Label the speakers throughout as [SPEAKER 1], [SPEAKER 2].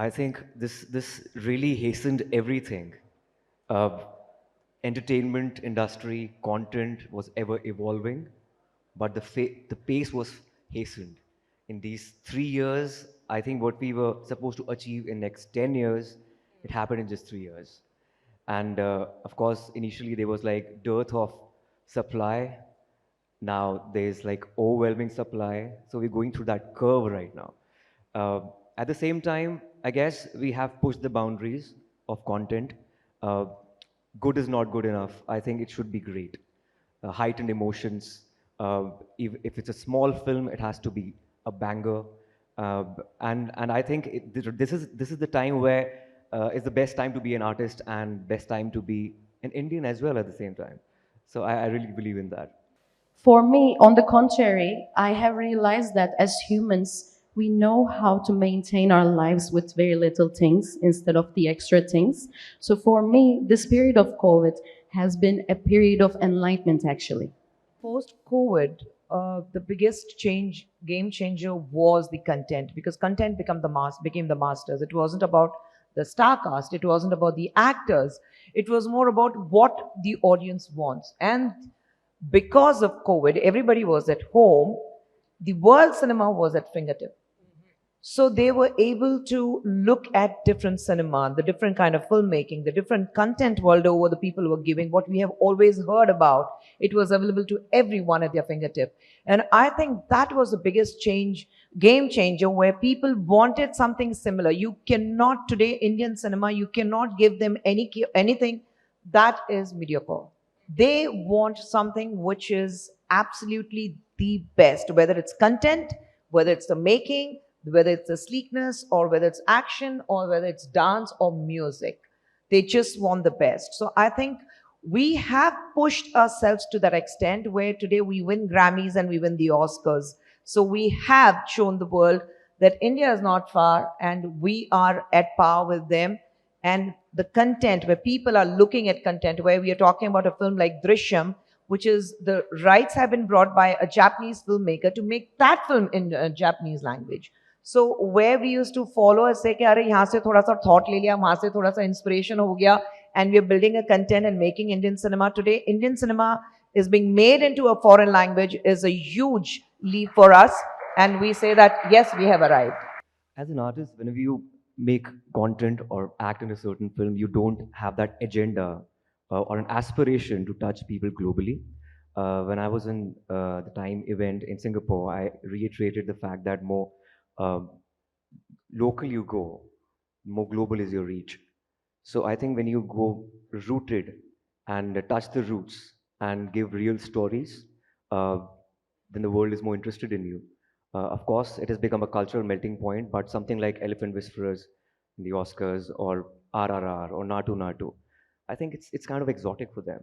[SPEAKER 1] I think this really hastened everything. Uh, Entertainment industry content was ever evolving, but the pace was hastened. In these 3 years, I think what we were supposed to achieve in next 10 years, it happened in just 3 years. And of course, initially there was like dearth of supply. Now there's like overwhelming supply. So we're going through that curve right now. Uh, at the same time, I guess we have pushed the boundaries of content. Uh, Good is not good enough. I think it should be great. Heightened emotions. If it's a small film, it has to be a banger. And I think this is the time where it's the best time to be an artist and best time to be an Indian as well at the same time. So I really believe in that.
[SPEAKER 2] For me, on the contrary, I have realized that as humans, we know how to maintain our lives with very little things instead of the extra things. So for me, this period of COVID has been a period of enlightenment actually.
[SPEAKER 3] Post COVID, the biggest game changer was the content, because content became the masters. It wasn't about the star cast, it wasn't about the actors, it was more about what the audience wants. And because of COVID, everybody was at home, the world cinema was at fingertip. So they were able to look at different cinema, the different kind of filmmaking, the different content world over the people were giving, what we have always heard about. It was available to everyone at their fingertip. And I think that was the biggest game changer, where people wanted something similar. You cannot today, Indian cinema, you cannot give them anything that is mediocre. They want something which is absolutely the best, whether it's content, whether it's the making, whether it's the sleekness, or whether it's action, or whether it's dance or music. They just want the best. So I think we have pushed ourselves to that extent where today we win Grammys and we win the Oscars. So we have shown the world that India is not far and we are at par with them. And the content, where people are looking at content, where we are talking about a film like Drishyam, which is the rights have been brought by a Japanese filmmaker to make that film in Japanese language. So where we used to follow and say कि अरे यहाँ से थोड़ा सा thought ले लिया, वहाँ से थोड़ा सा inspiration हो गया, and we are building a content and making Indian cinema today. Indian cinema is being made into a foreign language is a huge leap for us, and we say that yes, we have arrived.
[SPEAKER 1] As an artist, whenever you make content or act in a certain film, you don't have that agenda or an aspiration to touch people globally. When I was in the Time event in Singapore, I reiterated the fact that more local you go, more global is your reach. So I think when you go rooted and touch the roots and give real stories, uh, then the world is more interested in you. Of course, it has become a cultural melting point, but something like Elephant Whisperers in the Oscars or RRR or Natu Natu, I think it's kind of exotic for them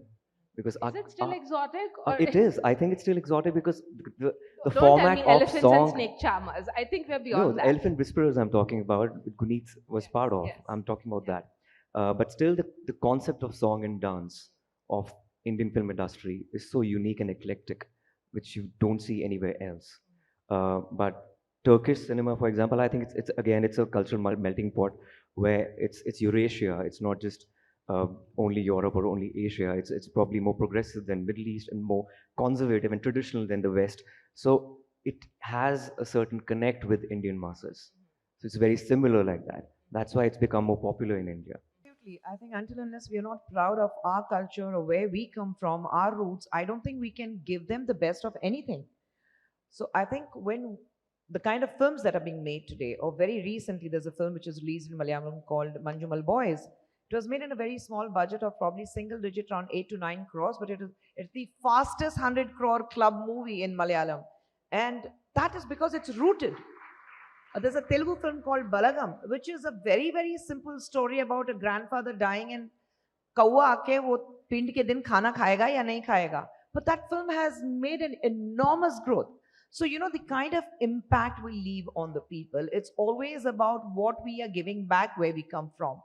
[SPEAKER 1] because
[SPEAKER 4] Is it still exotic?
[SPEAKER 1] it is. I think it's still exotic because the
[SPEAKER 4] Don't tell
[SPEAKER 1] format
[SPEAKER 4] me
[SPEAKER 1] of
[SPEAKER 4] elephants and
[SPEAKER 1] song.
[SPEAKER 4] snake charmers. I think we're
[SPEAKER 1] No,
[SPEAKER 4] beyond
[SPEAKER 1] the
[SPEAKER 4] that.
[SPEAKER 1] Elephant Whisperers I'm talking about, Guneet was part of.
[SPEAKER 4] Yes.
[SPEAKER 1] I'm talking about that. But still, the concept of song and dance of Indian film industry is so unique and eclectic, which you don't see anywhere else. But Turkish cinema, for example, I think it's again it's a cultural melting pot where it's Eurasia. It's not just only Europe or only Asia. It's probably more progressive than Middle East and more conservative and traditional than the West. So it has a certain connect with Indian masses. So it's very similar like that. That's why it's become more popular in India.
[SPEAKER 3] Absolutely. I think until unless we are not proud of our culture or where we come from, our roots, I don't think we can give them the best of anything. So I think when the kind of films that are being made today, or very recently, there's a film which is released in Malayalam called Manjumal Boys. It was made in a very small budget of probably single digit, around 8 to 9 crores, but it's the fastest 100 crore club movie in Malayalam, and that is because it's rooted. There's a Telugu film called Balagam, which is a very very simple story about a grandfather dying and कौवा आके वो पिंड के दिन खाना खाएगा या नहीं खाएगा. But that film has made an enormous growth. So, you know, the kind of impact we leave on the people, it's always about what we are giving back where we come from.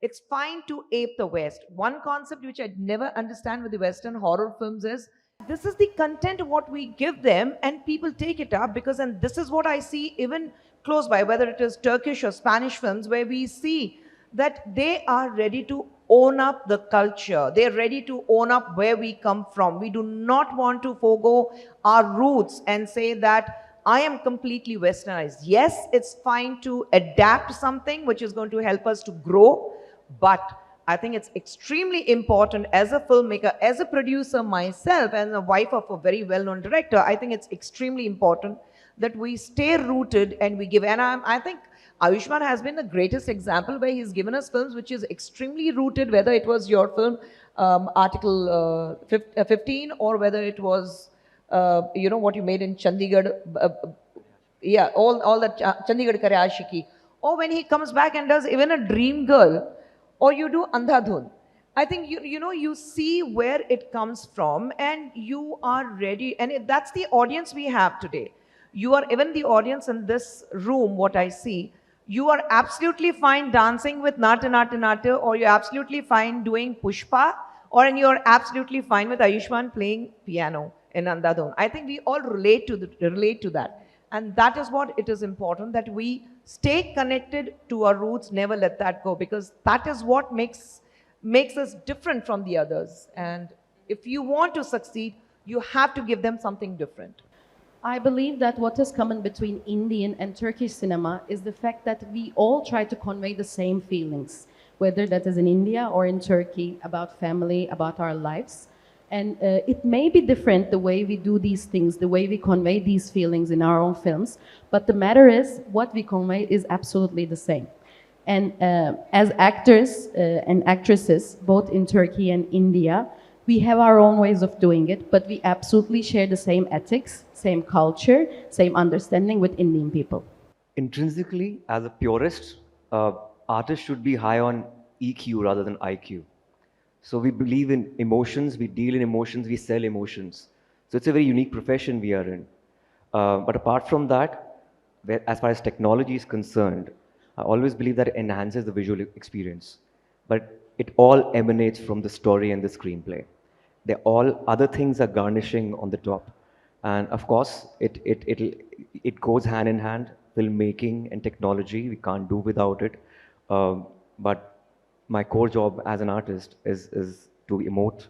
[SPEAKER 3] It's fine to ape the West. One concept which I'd never understand with the Western horror films is this is the content what we give them and people take it up because, and this is what I see even close by, whether it is Turkish or Spanish films, where we see that they are ready to own up the culture. They're ready to own up where we come from. We do not want to forego our roots and say that I am completely westernized. Yes, it's fine to adapt something which is going to help us to grow, but I think it's extremely important as a filmmaker, as a producer myself, and a wife of a very well-known director, I think it's extremely important that we stay rooted and we give. And I think Ayushmann has been the greatest example where he's given us films which is extremely rooted, whether it was your film, Article 15, or whether it was, what you made in Chandigarh, yeah, all that Chandigarh Kare Aashiki, or when he comes back and does even a Dream Girl, or you do Andhadhun. I think you see where it comes from, and you are ready, and that's the audience we have today. You are even the audience in this room, what I see. You are absolutely fine dancing with Nata Nata Nata, or you're absolutely fine doing Pushpa, or and you're absolutely fine with Ayushmann playing piano in Andhadhun. I think we all relate to that. And that is what it is important, that we stay connected to our roots, never let that go, because that is what makes us different from the others. And if you want to succeed, you have to give them something different.
[SPEAKER 2] I believe that what is common between Indian and Turkish cinema is the fact that we all try to convey the same feelings, whether that is in India or in Turkey, about family, about our lives. And it may be different the way we do these things, the way we convey these feelings in our own films, but the matter is what we convey is absolutely the same. And as actors and actresses, both in Turkey and India, we have our own ways of doing it, but we absolutely share the same ethics, same culture, same understanding with Indian people.
[SPEAKER 1] Intrinsically, as a purist, artists should be high on EQ rather than IQ. So we believe in emotions, we deal in emotions, we sell emotions. So it's a very unique profession we are in. But apart from that, as far as technology is concerned, I always believe that it enhances the visual experience. But it all emanates from the story and the screenplay. Other things are garnishing on the top. And of course, it goes hand in hand, filmmaking and technology, we can't do without it. But my core job as an artist is to emote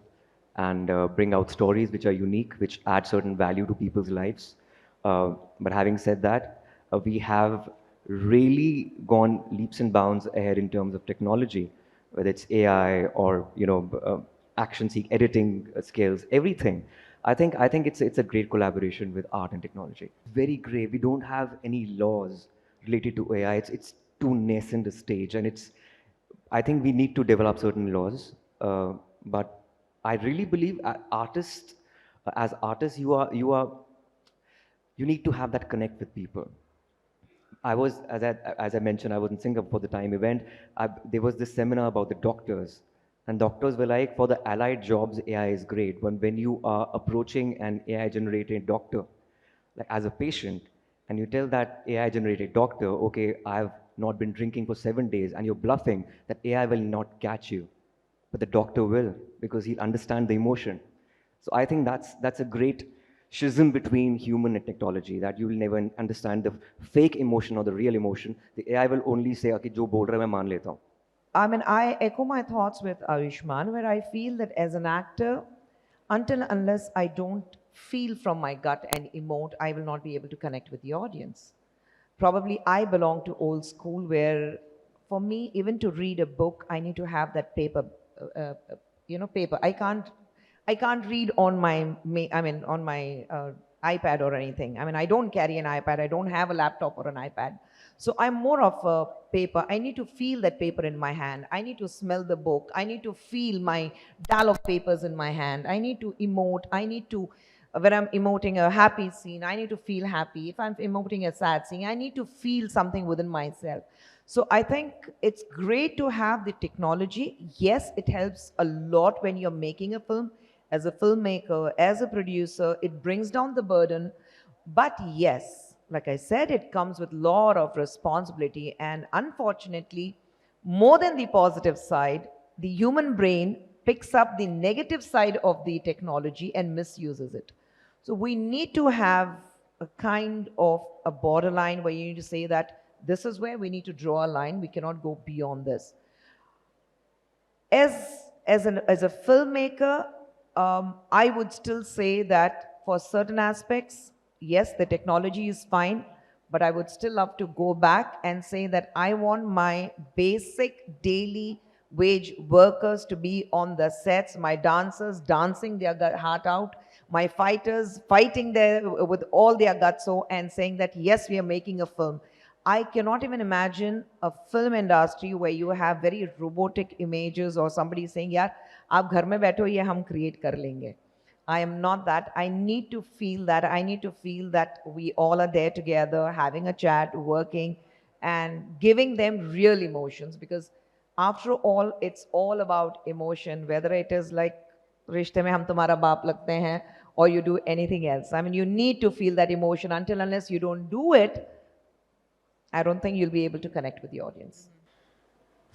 [SPEAKER 1] and bring out stories which are unique, which add certain value to people's lives. But having said that, we have really gone leaps and bounds ahead in terms of technology, whether it's AI or action seek editing skills, everything. I think it's a great collaboration with art and technology. Very great. We don't have any laws related to AI. It's too nascent a stage, and I think we need to develop certain laws, but I really believe as artists, you need to have that connect with people. As I mentioned, I was in Singapore for the time event. There was this seminar about the doctors, and doctors were like, for the allied jobs, AI is great. But when you are approaching an AI-generated doctor, like as a patient, and you tell that AI-generated doctor, okay, I've not been drinking for 7 days, and you're bluffing that AI will not catch you, but the doctor will, because he'll understand the emotion. So I think that's a great schism between human and technology, that you will never understand the fake emotion or the real emotion. The AI will only say, okay, jo bol raha hai, main maan leta hu.
[SPEAKER 3] I mean, I echo my thoughts with Ayushmann, where I feel that as an actor, until unless I don't feel from my gut and emote, I will not be able to connect with the audience. Probably I belong to old school, where for me, even to read a book, I need to have that paper, paper. I can't read on my iPad or anything. I mean, I don't carry an iPad. I don't have a laptop or an iPad. So I'm more of a paper. I need to feel that paper in my hand. I need to smell the book. I need to feel my dal of papers in my hand. I need to emote. When I'm emoting a happy scene, I need to feel happy. If I'm emoting a sad scene, I need to feel something within myself. So I think it's great to have the technology. Yes, it helps a lot when you're making a film. As a filmmaker, as a producer, it brings down the burden. But yes, like I said, it comes with a lot of responsibility. And unfortunately, more than the positive side, the human brain picks up the negative side of the technology and misuses it. So we need to have a kind of a borderline where you need to say that this is where we need to draw a line. We cannot go beyond this. As a filmmaker, I would still say that for certain aspects, yes, the technology is fine, but I would still love to go back and say that I want my basic daily wage workers to be on the sets, my dancers dancing their heart out, my fighters fighting there with all their guts, and saying that yes, we are making a film. I cannot even imagine a film industry where you have very robotic images or somebody saying, "यार, आप घर में बैठो ये हम create कर लेंगे." I am not that. I need to feel that. I need to feel that we all are there together, having a chat, working, and giving them real emotions. Because after all, it's all about emotion. Whether it is like रिश्ते में हम तुम्हारा बाप लगते हैं, or you do anything else. I mean, you need to feel that emotion. Until unless you don't do it, I don't think you'll be able to connect with the audience.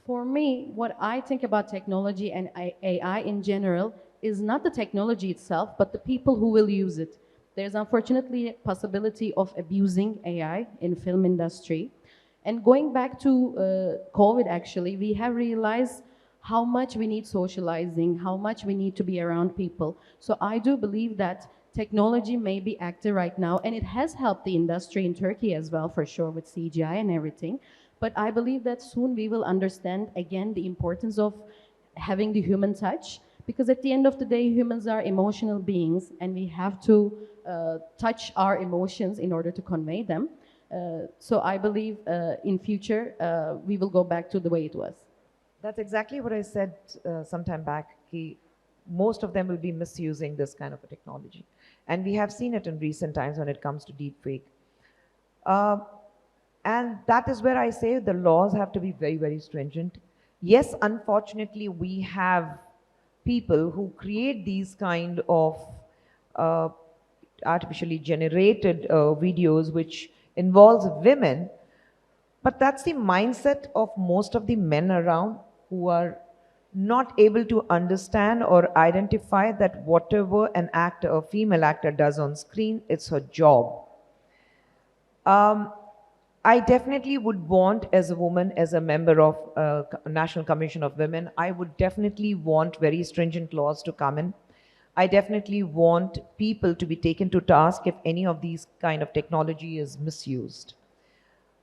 [SPEAKER 2] For me, what I think about technology and AI in general is not the technology itself, but the people who will use it. There's unfortunately a possibility of abusing AI in film industry. And going back to COVID, actually, we have realized how much we need socializing, how much we need to be around people. So I do believe that technology may be active right now, and it has helped the industry in Turkey as well, for sure, with CGI and everything. But I believe that soon we will understand again the importance of having the human touch, because at the end of the day, humans are emotional beings, and we have to touch our emotions in order to convey them. So I believe in future we will go back to the way it was.
[SPEAKER 3] That's exactly what I said some time back. Most of them will be misusing this kind of a technology. And we have seen it in recent times when it comes to deepfake. And that is where I say the laws have to be very, very stringent. Yes, unfortunately, we have people who create these kind of artificially generated videos which involves women, but that's the mindset of most of the men around who are not able to understand or identify that whatever an actor, a female actor does on screen, it's her job. I definitely would want, as a woman, as a member of National Commission of Women, I would definitely want very stringent laws to come in. I definitely want people to be taken to task if any of these kind of technology is misused.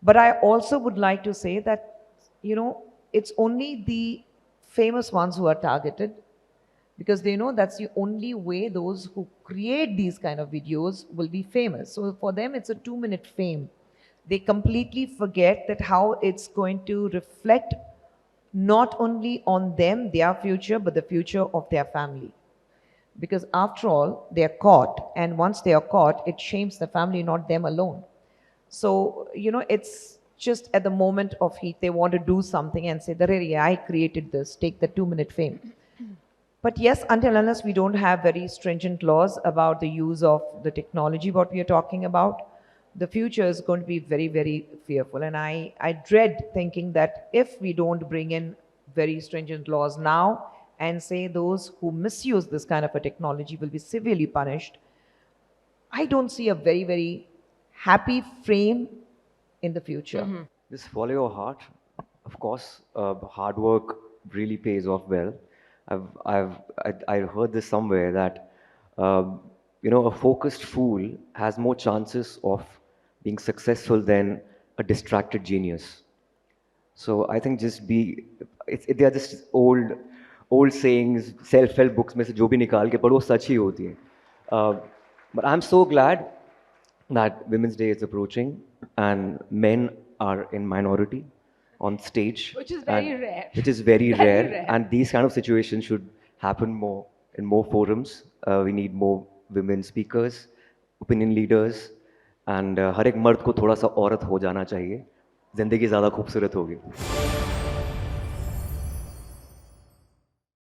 [SPEAKER 3] But I also would like to say that, it's only the famous ones who are targeted, because they know that's the only way those who create these kind of videos will be famous. So for them, it's a 2-minute fame. They completely forget that how it's going to reflect not only on them, their future, but the future of their family. Because after all, they are caught, and once they are caught, it shames the family, not them alone. So, it's just at the moment of heat, they want to do something and say, "Darere, I created this, take the 2-minute fame." But yes, until unless we don't have very stringent laws about the use of the technology, what we are talking about, the future is going to be very, very fearful. And I dread thinking that if we don't bring in very stringent laws now and say those who misuse this kind of a technology will be severely punished, I don't see a very, very happy frame in the future.
[SPEAKER 1] Just follow your heart. Of course, hard work really pays off well. I heard this somewhere that a focused fool has more chances of being successful than a distracted genius. So I think they are just old sayings, self-help books में से जो भी निकाल के पढ़ो सच ही होती है. But I'm so glad that Women's Day is approaching and men are in minority on stage.
[SPEAKER 4] Which is very rare.
[SPEAKER 1] Which is very
[SPEAKER 4] Very
[SPEAKER 1] rare.
[SPEAKER 4] rare.
[SPEAKER 1] And these kind of situations should happen more in more forums. We need more women speakers, opinion leaders, and हर एक मर्द को थोड़ा सा औरत हो जाना चाहिए. जिंदगी ज़्यादा खूबसूरत होगी.